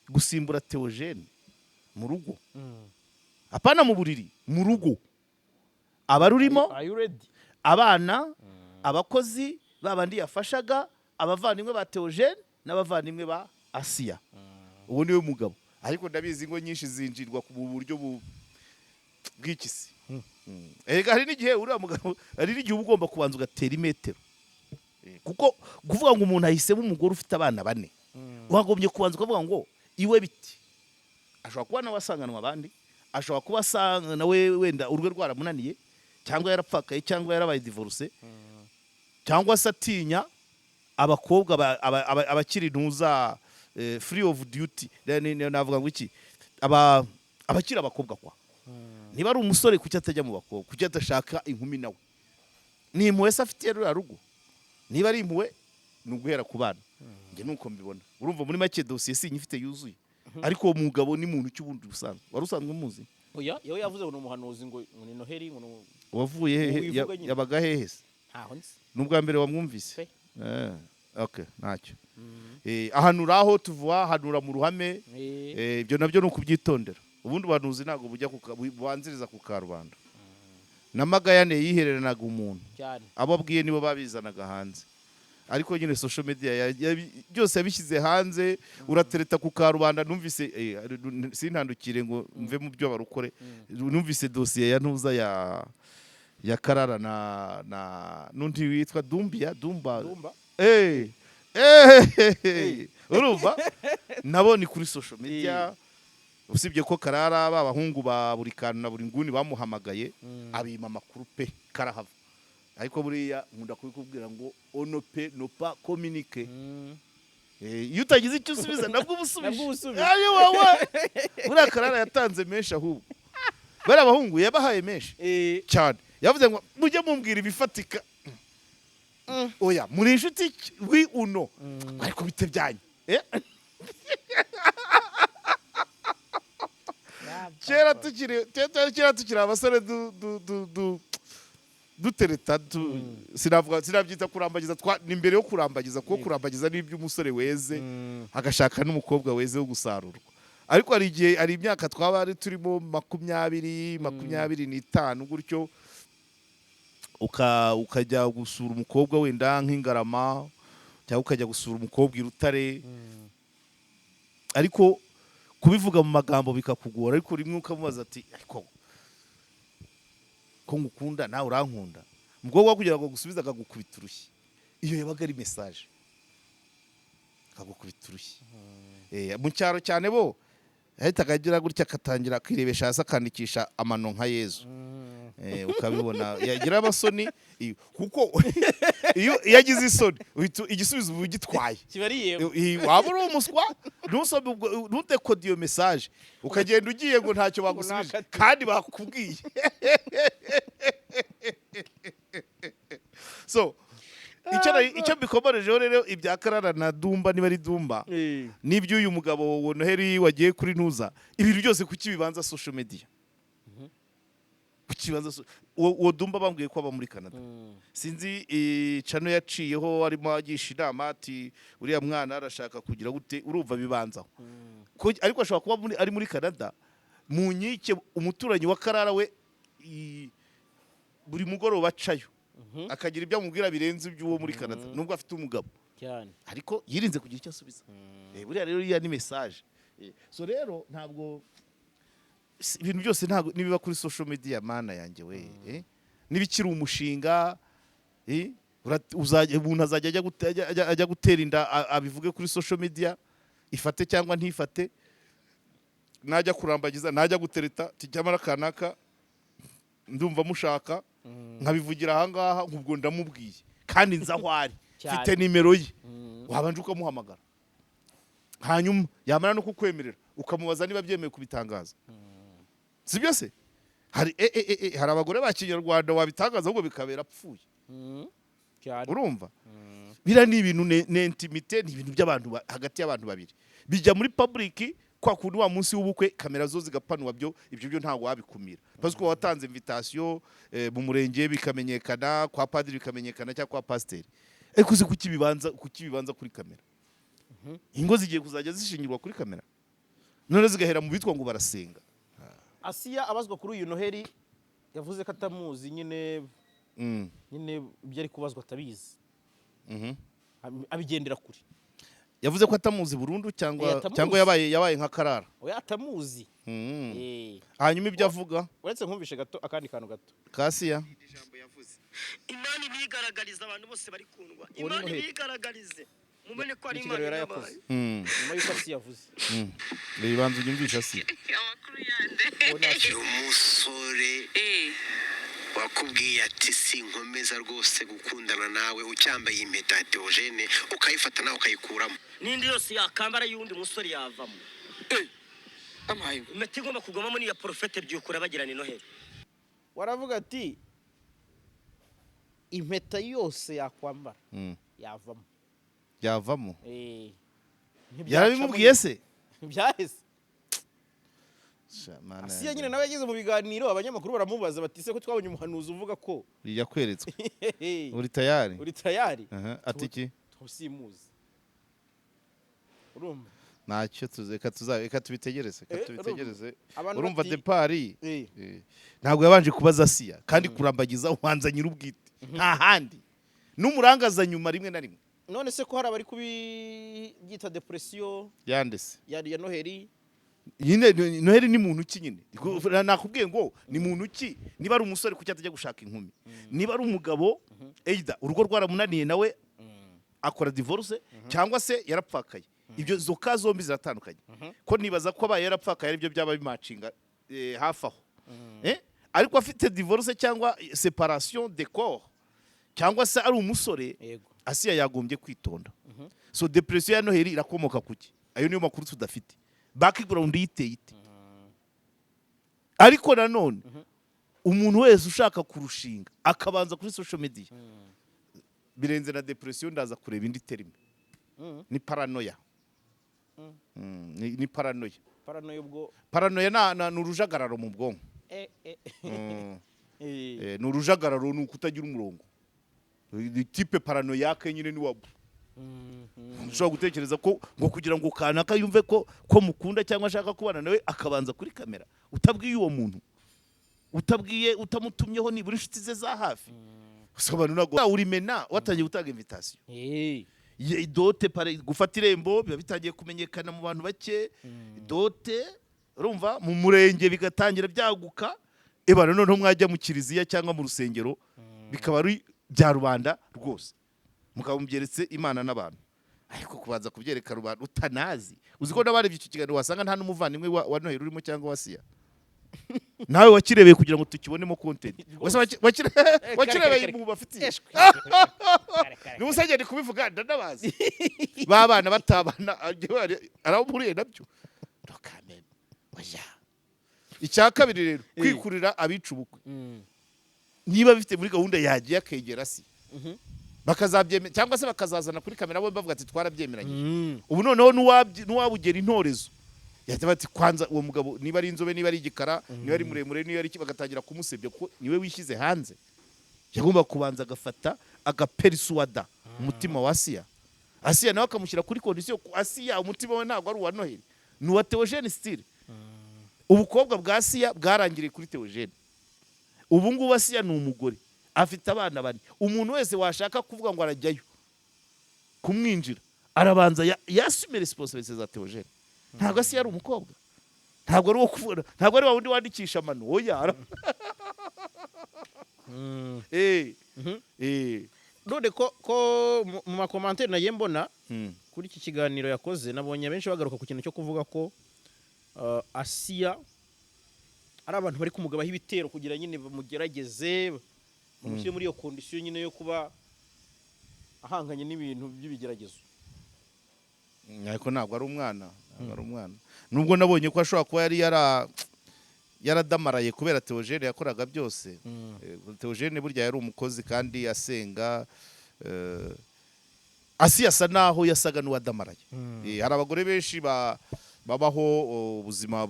gusimbura THEOGENE mu rugo apana mu buriri mu rugo abarurimo abana abakozi babandi yafashaga abavandimwe ba THEOGENE n'abavandimwe ba ASSIA uwo niwe mugabo ariko ndabizi ngo nyinshi zinjirwa mu buryo bw'ikisi hari n'igihe uriya mugabo hari n'igihe ugomba kubanza ugatera imetero kuko kuvuga ngo umuntu ahisemo umugore ufite abana 4 wagombye kubanza ukavuga ngo iwe biti ashobora kuba nawe asanganwa abandi ashobora kuba asanga nawe wenda urwe rwaramunaniye cyangwa yarapfakaye cyangwa yarabaye divorce cyangwa se atinya abakobwa abakiri ntuza free of duty navuga ngo iki abakiri abakobwa kwa niba ari umusore kuki atajya mu bakobwa kuki adashaka inkumi nawe ni impuhwe se afitiye ruriya rugo niba ari impuhwe ni uguhera ku bana njye nuko mbibona urumva muri make dosiye si nyifite yuzuye ariko uwo mugabo ni muntu cy'ubundi busanzwe wari usanzwe umuzi oya yewe yavuze ngo umuhanuzi ngo ni Noheli ngo wavuye hehe yabaga hehe se ntaho nzi nubwa mbere wamwumvise okay ntacyo ahanura aho tuvuga hanura mu ruhame ibyo nabyo no kubyitondera ubundi banuzi ntago bujya bubanziriza ku karubanda namagayane yihereranaga umuntu ababwiye nibo babizanaga hanze ariko nyine social media byose yabishyize hanze uratereta ku karubanda numvise sintandukire ngo mve mu byo barukore numvise dosiye ya ntuza ya Karara na nundi witwa Dumba urumva nabo ni kuri social media usibye ko Karara babahungu ba buri kantu na buri nguni bamuhamagaye abima makuru pe karahava ariko buriya nkunda kubikubwira ngo onope no pa communique iyo utagize icyo usubiza nabwo ubusubije ayo wawe buriya Karara yatanze menshi ahubwo bari abahungu yabahaye menshi cyane yavuze ngo mujye mumbwira ibifatika oya muri inshuti wi uno ariko bite byanyu kera tukiri abasore dutereta sinabyita kurambagiza ni mbere yo kurambagiza kuko kurambagiza ni iby'umusore weze agashaka n'umukobwa weze wo gusarurwa ariko hari igihe hari imyaka twaba ari turimo 20-25 gutyo ukajya gusura umukobwa wenda nk'Ingarama cyangwa ukajya gusura umukobwa irutare ariko kubivuga mu magambo bikakugora ariko rimwe ukamubaza ati ariko ko ngukunda nawe urankunda umukobwa kugira ngo gusubiza akagukubita urushyi iyo yabaga ari message akagukubita urushyi mu cyaro cyane bo yahita akagira gutya akatangira kwirebesha hasi akandikisha amano nka Yezu ukabibona yagira abasoni kuko iyo yagize isoni igisubizo ubu gitwaye waba uri umuswa ntutekode iyo message ukagenda ugiye ngo ntacyo bagusubije kandi bakubwiye so icyo mbikomorejeho rero ibya Karara na Dumba niba ari Dumba n'ibyo uyu mugabo wa Noheli wagiye kuri ntuza ibintu byose kuki bibanza social media kukibanza uwo Dumba bambwiye ko aba muri Canada sinzi cano yaciyeho arimo agisha inama ati uriya mwana arashaka kugira gute urumva bibanzaho ariko ashobora kuba ari muri Canada mu nkike umuturanyi wa Karara we buri mugoroba acayo akagira ibyo amubwira birenze iby'uwo muri Canada nubwo afite umugabo cyane ariko yirinze kugira icyo asubiza buriya rero iya ni message So rero ntabwo ibintu byose ntabwo nibiba kuri social media mana yanjye we nibikiri umushinga umuntu azajya ajya gutera inda abivuge kuri social media ifate cyangwa ntifate najya kurambagiza najya gutereta tijyamara kanaka ndumva mushaka nkabivugira ahangaha nkubwo ndamubwiye kandi nza aho ari mfite nimero ye wabanje ukamuhamagara hanyuma yamara no kukwemerera ukamubaza niba byemeye kubitangaza si byose hari abagore ba Kinyarwanda wabitangaza ahubwo bikabera apfuye urumva bira ni ibintu n'intimite ni ibintu by'abantu hagati y'abantu babiri bijya muri public kwa kundi wa munsi w'ubukwe kamera zo zigapanwa ibyo byo ntago wabikumira parce que watanze invitation mu murenge bikamenyekana kwa padiri bikamenyekana cyangwa kwa pasiteri ariko uzi kukibibanza kuri kamera ingo zigiye kuzajya zishingirwa kuri kamera none zigahera mu bitwa ngo barasenga. ASSIA abazwa kuri uyu Noheli yavuze ko atamuzi nyine ibyo ari kubazwa atabizi abigendera kuri yavuze ko atamuzi burundu cyangwa yabaye nka karara oya atamuzi hanyuma ibyo avuga uretse nkumvishe gato akandi kantu gato KASSIA ijambo yavuze Imana ibigaragariza abantu bose bari kundwa Imana ibigaragarize mumenye ko ari Imana yabaye nyuma y'uko ASSIA yavuze bibanza unyumvisha ASSIA amakuru yande umusore wakubwiye ati sinkomeza rwose gukundana nawe ucyambaye impeta ya THEOGENE ukayifata nawe ukayikuramo n'indi yose yakambara y'undi musore yavamo amaye impeta igomba kugwamo ni ya Profete byukura bagirana Noheli waravuga ati impeta yose yakwambara yavamo yarabimubwiye se byahese ASSIA nyine nawe yagize mu biganiro abanyamakuru baramubaza bati se ko twabonye umuhanuzi uvuga ko yakweretswe uri tayari ati iki tusimuzi urumva ntacyo reka tubitegereze urumva depari ntabwo yabanje kubaza ASSIA kandi kurambagiza ubanza nyir'ubwite nta handi n'umurangaza nyuma rimwe na rimwe none se ko hari abari kubyita depression yandese ya Noheli nyine Noheli ni muntu ki nyine nakubwiye ngo ni muntu ki niba ari umusore kuki atajya gushaka inkumi niba ari umugabo either urugo rwaramunaniye nawe akora divorce cyangwa se yarapfakaye ibyo zoka zombi ziratandukanye ko nibaza ko abaye yarapfakaye aribyo byaba bimacinga hafi aho ariko afite divorce cyangwa separation de corps cyangwa se ari umusore ASSIA yagombye kwitonda so depression ya Noheli irakomoka kuki ayo niyo makuru tudafite background yiteye ariko nanone umuntu wese ushaka kurushinga akabanza kuri social media birenze na depression ndaza kureba indi terime ni paranoia ni paranoia na urujagararo mu bwonko ni urujagararo ni ukutagira umurongo ni type paranoiaque nyine ni wabu ushobora gutekereza ko ngo kugira ngo kanaka yumve ko mukunda cyangwa ashaka kubana nawe akabanza kuri kamera utabwiye uwo muntu utamutumyeho nibura inshuti ze za hafi usobanura ngo urimena watangiye gutanga invitation dote gufata irembo biba bitangiye kumenyekana mu bantu bake dote urumva mu murenge bigatangira byaguka noneho mwajya mu kiliziya cyangwa mu rusengero bikaba ari bya rubanda rwose mukaba mubyeretse Imana n'abantu ariko kubanza kubyereka rubanda utanazi uziko n'abarebye icyo kiganiro wasanga nta n'umuvandimwe wa Noheli urimo cyangwa wa ASSIA nawe wakirebeye kugira ngo tukibonemo content wakirebeye mu bafitiye ni usagende kubivuga ndanabazi babana batabana araburiye nabyo rokameme oya icya kabiri rero kwikurira abica ubukwe niba bifite muri gahunda yagiye akegera ASSIA bakazabyemera cyangwa se bakazazana kuri kamera bo bavuga ati twarabyemeranye ubu noneho nuwabugera intorezo yahita bati kwanza uwo mugabo niba ari inzobe niba ari igikara niba ari muremure niba ari bagatangira kumusebya ko niwe wishyize hanze yagomba kubanza agafata agapersuada umutima wa ASSIA nawe akamushyira kuri condition ko ASSIA umutima we ntabwo ari uwa Noheli ni uwa THEOGENE still ubukobwa bwa ASSIA bwarangiriye kuri THEOGENE ubu ngubu ASSIA ni umugore afite abana bane umuntu wese washaka kuvuga ngo arajyayo kumwinjira arabanza yasume responsibility za THEOGENE ntabwo ASSIA yari umukobwa, ntabwo ari uwo kuvura, ntabwo ari wa wundi wandikisha amano oya. none ko mu makomantere nagiye mbona kuri iki kiganiro yakoze, nabonye benshi bagaruka ku kintu cyo kuvuga ko ASSIA ari abantu bari kumugabaho ibitero kugira nyine bamugerageze bamushyire muri iyo kondisiyo nyine yo kuba ahanganye n'ibintu by'ibigeragezo. Ariko ntabwo ari umwana, nubwo nabonye ko ashobora kuba yari yaradamaraye kubera THEOGENE yakoraga byose. THEOGENE burya yari umukozi kandi asenga. ASSIA asa naho yasaga n'uwadamaraye. Hari abagore benshi babaho ubuzima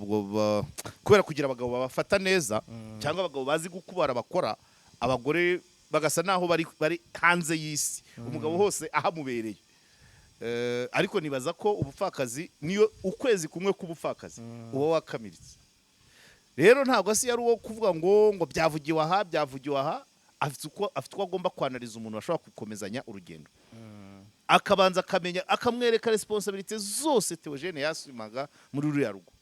kubera kugira abagabo babafata neza cyangwa abagabo bazi gukubara bakora, abagore bagasa naho bari hanze y'isi, umugabo hose ahamubereye. Ariko nibaza ko ubupfakazi niyo ukwezi kumwe k'ubupfakazi uba wakamiritse. Rero ntabwo ASSIA ari uwo kuvuga ngo byavugiwe aha, afite uko agomba kwanariza umuntu ashobora gukomezanya urugendo, akabanza akamenya, akamwereka responsibility zose THEOGENE yasumaga muri ruriya rugo,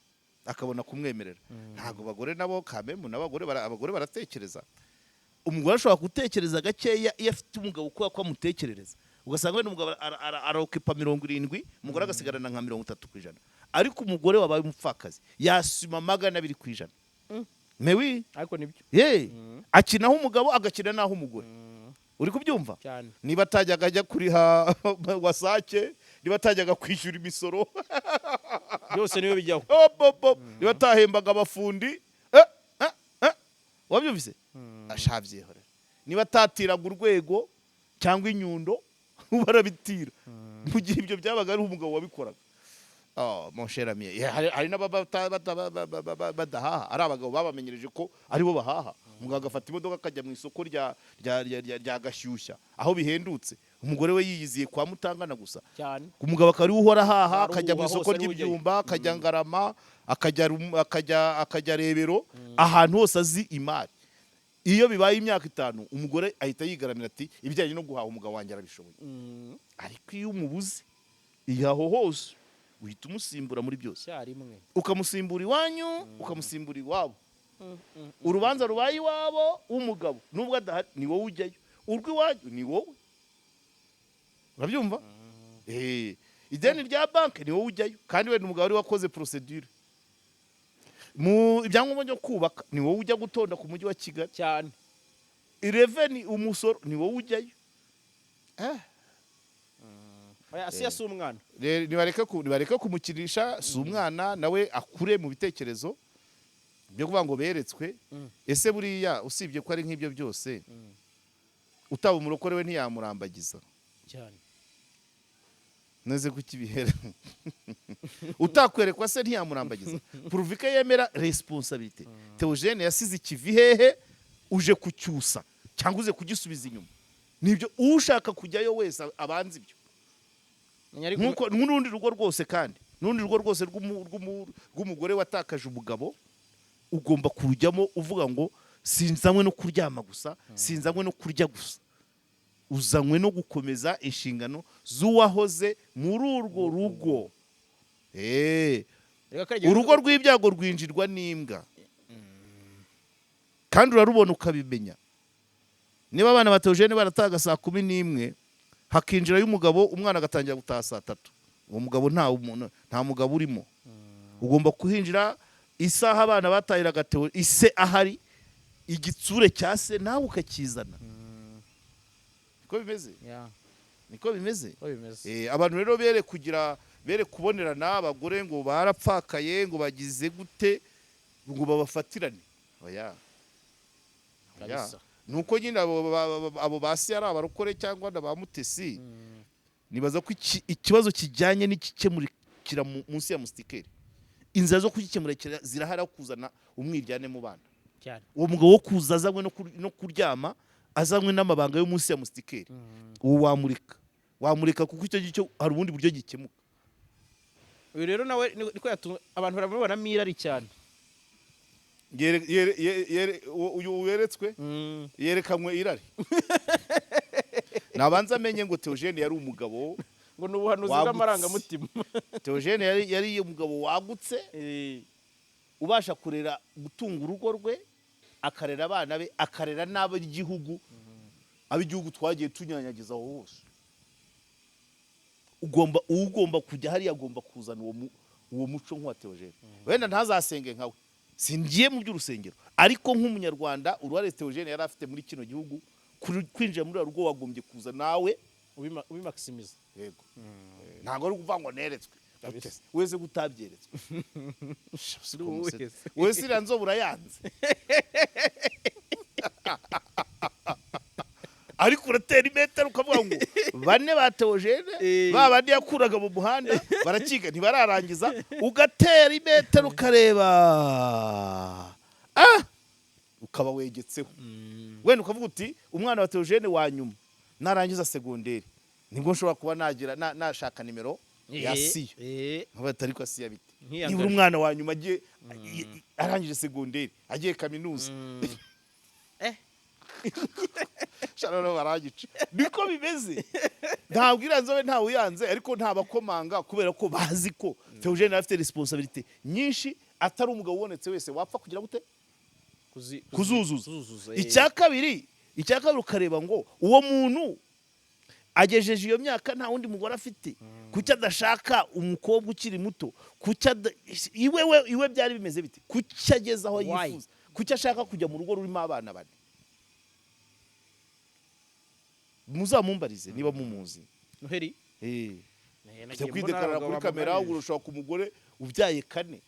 akabona kumwemerera. Ntabwo abagore nabo kamemu abagore baratekereza. Umugore ashobora gutekereza gakeya iyo afite umugabo uko amutekerereza, ugasanga wenda umugabo araokipa 70, umugore agasigarana nka 30%. Ariko umugore wabaye umupfakazi yasuma 200%. Mewi ariko nibyo akinaho umugabo agakina naho umugore. Uri kubyumva? Niba atajyaga ajya kuri wasake, niba atajyaga kwishyura imisoro byose niyo bijyaho, niba atahembaga abafundi wabyumvise ashabyehora, niba atatiraga urwego cyangwa inyundo barabitira, mu gihe ibyo byabaga ari umugabo wabikoraga. Mon cher ami, hari n'abadahaha, ari abagabo babamenyereje ko aribo bahaha. Umugabo agafata imodoka akajya mu isoko rya Gashyushya aho bihendutse, umugore we yiyiziye kwa Mutangana gusa. Umugabo akari uhora haha, akajya mu isoko ry'ibyumba, akajya Ngarama, akajya Rebero, ahantu hose azi imari. Iyo bibaye imyaka 5 umugore ahita yigaramira ati ibijyanye no guhaha umugabo wanjye arabishoboye. Ariko iyo umubuze ihaho hose uhita umusimbura muri byose, ukamusimbura iwanyu, ukamusimbura iwabo. Urubanza rubaye iwabo w'umugabo nubwo adahari ni wowe ujyayo, urw'iwanyu ni wowe. Urabyumva? Ideni rya banki ni wowe ujyayo, kandi we n'umugabo ari wakoze procedure. Mu ibyangombwa byo kubaka ni wowe ujya gutonda ku mujyi wa Kigali cyane. Ireveni umusoro ni wowe ujyayo. ASSIA si umwana. Nibareka kumukirisha, si umwana, nawe akure mu bitekerezo byo kuvuga ngo beretswe. Ese buriya usibye ko ari nk'ibyo byose, utaba umurokore we ntiyamurambagiza cyane. Neze kukibihera utakwerekwa se ntiyamurambagiza. Puruvike yemera responsibility. THEOGENE yasize ikivi hehe uje kucyusa cyangwa uze kugisubiza inyuma. Nibyo ushaka kujyayo wese abanza ibyo. Nkuko n'urundi rugo rwose, kandi n'urundi rugo rwose rw'umugore watakaje umugabo ugomba kurujyamo uvuga ngo sinzanywe no kuryama gusa, sinzanywe no kurya gusa, uzanywe no gukomeza inshingano z'uwahoze muri urwo rugo. Urugo rw'ibyago rwinjirwa n'imbwa, kandi urarubona ukabimenya. Niba abana ba THEOGENE barataga saa 11 hakinjira y'umugabo, umwana agatangira gutaha saa 3, uwo mugabo nta mugabo urimo. Ugomba kuhinjira isaha abana batahiraga ise ahari, igitsure cyase nawe ukakizana. Niko bimeze? Niko bimeze? Abantu rero bere kubonerana abagore ngo barapfakaye, ngo bagize gute, ngo babafatirane. Oya. Nuko nyine abo basi ari abarokore cyangwa n'abamutesi. Nibaza ko ikibazo kijyanye n'ikikemurikira munsi ya mustikeri, inzira zo kugikemurikira zirahara kuzana umwiryane mu bana. Uwo mugabo wo kuza azanywe no kuryama, azanywe n'amabanga yo munsi ya mustikeri, uwo wamurika kuko icyo gicyo hari ubundi buryo gikemuka. Uyu rero nawe niko abantu baramubona mirari cyane. Uyu weretswe yerekanwe irari. Nabanza amenye ngo THEOGENE yari umugabo ngo nubuhanuzi Wagutse. bw'amarangamutima Theogene yari umugabo wagutse ubasha kurera gutunga urugo rwe akarera abana be akarera n'ab'igihugu ab'igihugu twagiye tunyanyagiza aho hose ugomba kujya hariya agomba kuzana uwo muco nk'uwa Theogene wenda ntazasenge nkawe singiye mu by'urusengero ariko nk'umunyarwanda uruhare Theogene yari afite muri kino gihugu kwinjira muri rugo wagombye kuza nawe ubimaximiza yego ntabwo ari ukuvuga ngo neretswe wese gutabyeretswe wese iriya nzobe urayanze ariko uratera imetero ukavuga ngo bane ba Theogene ba bandi yakuraga mu muhanda barakiga ntibararangiza ugatera imetero ukareba ukaba wegetseho wenda ukavuga uti umwana wa Theogene wa nyuma narangiza segonderi nibwo nshobora kuba nashaka nimero ya ASSIA nkabata ariko ASSIA bite nibura umwana wa nyuma agiye arangije segonderi agiye kaminuza sharano baragica niko bimeze ntabwo iranzobe ntawe uyanze ariko ntabakomanga kubera ko bazi ko Theogene afite responsibility nyinshi atari umugabo ubonetse wese wapfa kugira gute kuzuzuza icya kabiri ukareba ngo uwo muntu agejeje iyo myaka nta wundi mugore afite kuki adashaka umukobwa ukiri muto iwe byari bimeze bite kuki ageze aho yifuza kuki ashaka kujya mu rugo rurimo abana bane muzamumbarize niba mumuzi Noheri ajya kwidekarara kuri kamera urushaka umugore ubyaye 4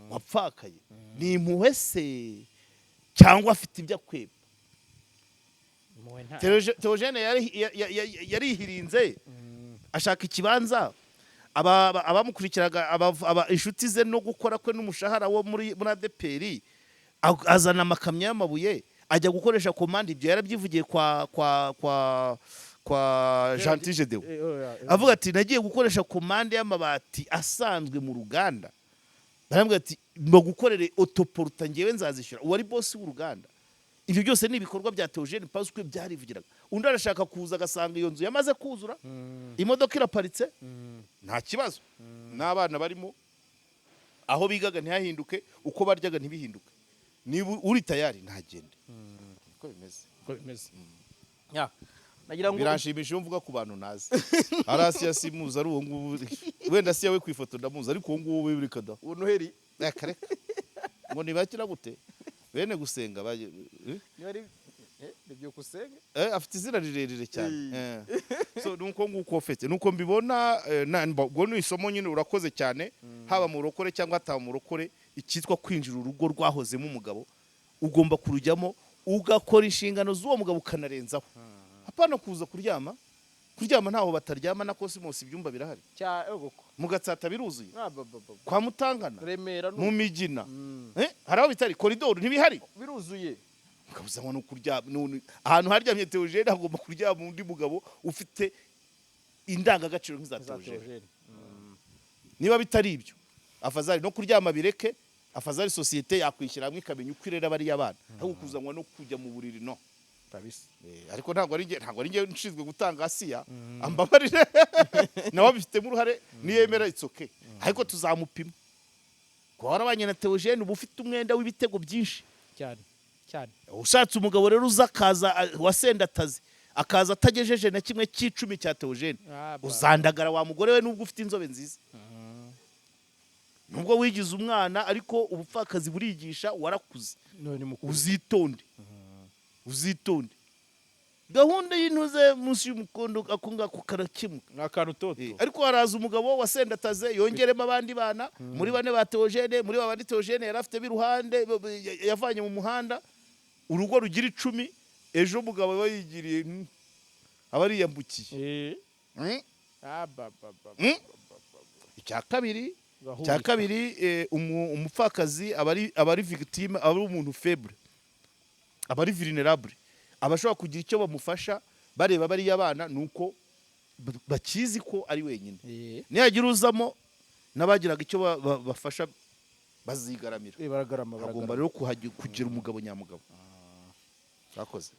wapfakaye ni impuhwe se cyangwa afite ibyo akweba Theogene yarihirinze ashaka ikibanza abamukurikiraga inshuti ze no gukora kwe n'umushahara wo muri ADPR azana amakamyo y'amabuye ajya gukoresha komande ibyo yarabyivugiye kwa Gentil Gedeon avuga ati nagiye gukoresha komande y'amabati asanzwe mu ruganda barambwira ati mba gukorere autoporta ngewe nzazishyura uwari boss w'uruganda ibyo byose ni ibikorwa bya Theogene parce que byarivugiraga undi arashaka kuza agasanga iyo nzu yamaze kuzura imodoka iraparitse nta kibazo n'abana barimo aho bigaga ntihahinduke uko baryaga ntibihinduke niba uri tayari ntagende uko bimeze nagira ngo biranshimisha iyo mvuga ku bantu nazi ari ASSIA simuza ari uwo ngubu wenda ASSIA we kwifoto ndamuza ariko uwo ngubu bibiri kada uwo Noheri kareka ngo nibakira gute bene gusenga nibyo kusenga afite izina rirerire cyane so nuko nguko fete nuko mbibona ubwo ni isomo nyine urakoze cyane haba mu rokore cyangwa ataba mu rokore ikitwa kwinjira urugo rwahozemo umugabo ugomba kurujyamo ugakora inshingano z'uwo mugabo ukanarenzaho apana kuza kuryama ntaho bataryama na Cosmos ibyumba birahari mu Gatsata biruzuye kwa Mutangana mu Migina haraho bitari koridoro ntibihari biruzuye ukabuza ngo kuryama ahantu haryamye Theogene agomba kuryama undi mugabo ufite indangagaciro nk'iza Theogene niba bitari ibyo afazari no kuryama bireke afazari societe yakwishyira hamwe ikamenya uko irera bari abana aho kuzanwa no kujya mu buriri no kabisa ariko ntabwo ari nge nshinzwe gutanga ASSIA ambabarire nawe bifitemo uruhare niyemera itsoke ariko tuzamupima ko warabanye na Theogene uba ufite umwenda w'ibitego byinshi cyane ushatse umugabo rero uzakaza wasendataze akaza atagejeje na kimwe cy'icumi cya Theogene uzandagara wa mugore we nubwo ufite inzobe nziza nubwo wigize umwana ariko ubupfakazi burigisha warakuze uzitonde gahunda y'intuze munsi y'umukondo akunga ku karakimwe n'akantu toto ariko haraza umugabo wasendataze yongeremo abandi bana muri bane ba Theogene muri babandi Theogene yari afite biruhande yavanye mu muhanda urugo rugira 10 ejo umugabo bayigiriye abariyambukiye icya kabiri umupfakazi abari victime abari umuntu faible abari vulnerable abashobora kugira icyo bamufasha bareba bari abana nuko bakizi ko ari wenyine niyagira uzamo nabagiraga icyo bafasha bazigaramira agomba rero kugira umugabo nyamugabo bakoze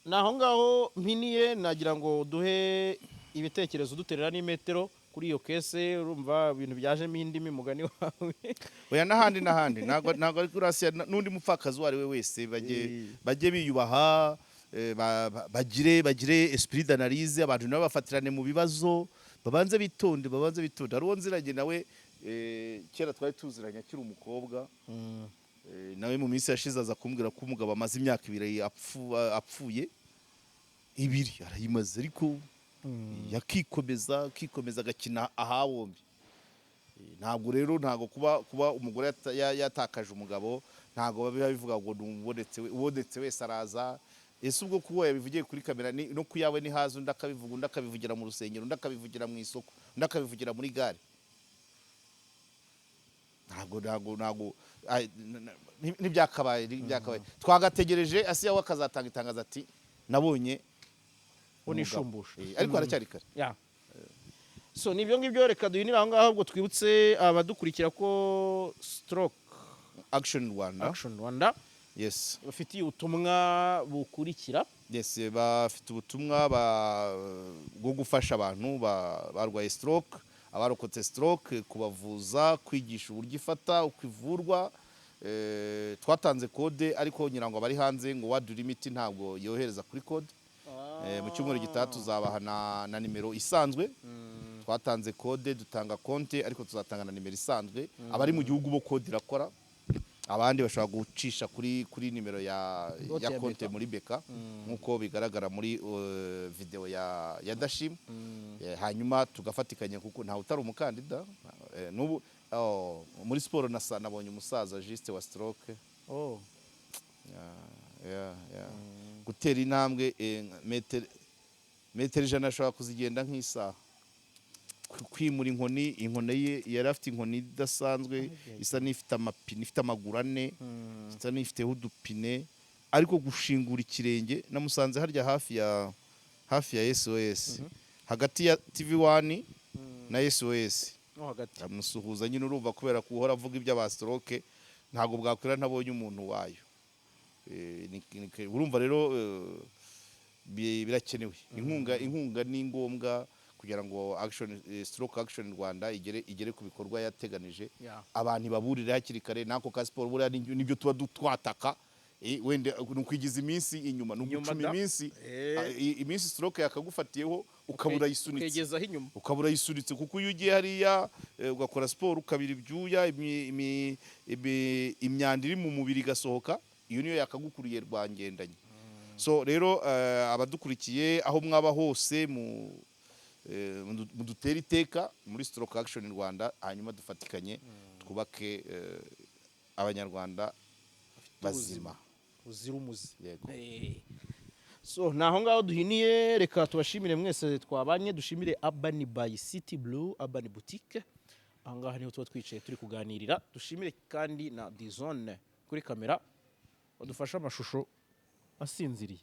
naho ngaho mpiniye nagira ngo duhe ibitekerezo duterera n'imetero kuri iyo kese urumva ibintu byajemo indimi mugani wawe oya n'ahandi ntabwo ari kuri ASSIA n'undi mupfakazi uwo ari we wese bajye biyubaha bagire esprit d'analyse abantu nabo bafatirane mu bibazo babanze bitonde hari uwo nziranye nawe kera twari tuziranye akiri umukobwa nawe mu minsi yashize aza kumbwira ko umugabo amaze imyaka 2 apfuye 2 arayimaze ariko yakikomeza agakina ahawombi ntabwo rero kuba umugore yatakaje umugabo ntabwo biba bivuga ngo ubonetse wese araza ese ubwo kuba yabivugiye kuri kamera no kuyawe ni hazo ndakabivuga ndakabivugira mu rusengero ndakabivugira mu isoko ndakabivugira muri gare ntabwo ntibyakabaye twagategereje ASSIA we akazatanga itangazo ati nabonye unishumbusha ariko haracyari kare so nibyo ngibyo reka duhinira aho ngaho ubwo twibutse abadukurikira ko stroke Action Rwanda yes bafitiye ubutumwa bukurikira yes bafite ubutumwa bwo gufasha abantu barwaye stroke abarokotse stroke kubavuza kwigisha uburyo ifata ukivurwa twatanze code ariko nyirango bari hanze ngo wadura imiti ntabwo yohereza kuri code mu cyumweru gitaha tuzabaha na nimero isanzwe twatanze code dutanga konte ariko tuzatanga na nimero isanzwe abari mu gihugu bo code irakora abandi bashobora gucisha kuri nimero ya konte muri beka nkuko bigaragara muri video ya Dashim hanyuma tugafatikanya kuko nta utari umukandida n'ubu muri sport nabonye umusaza juste wa stroke gutera intambwe metero 100 ashobora kuzigenda nk'isaha kwimura inkoni ye yari afite inkoni idasanzwe isa n'ifite amapine ifite amaguru 4 isa n'ifiteho udupine ariko gushingura ikirenge namusanze harya hafi ya SOS hagati ya TV1 na SOS amusuhuza nyine urumva kubera ko uhora avuga ibya stroke ntago bwakwira ntabonye umuntu wayo urumva rero birakenewe inkunga ni ngombwa kugira ngo stroke action Rwanda igere ku bikorwa yateganije abantu baburire hakiri kare nako ka sport buriya nibyo tuba twataka wende nukwigiza iminsi inyuma nugucuma iminsi stroke yakagufatiyeho ukabura yisunitse ukabura yisunitse kuko iyo ugiye hariya ugakora sport ukabira ibyuya imyanda iri mu mubiri gasohoka iyo niyo yakagukuriye rwangendanye so rero abadukurikiye aho mwaba hose mudutera iteka muri stroke action Rwanda hanyuma dufatikanye twubake abanyarwanda bazima uzira umuze so naho ngaho duhiniye reka tubashimire mwese twabanye dushimire Urban by City Blue Urban Boutique aho ngaho niho tuba twicaye turi kuganirira dushimire kandi na DZone kuri kamera badufasha amashusho asinziriye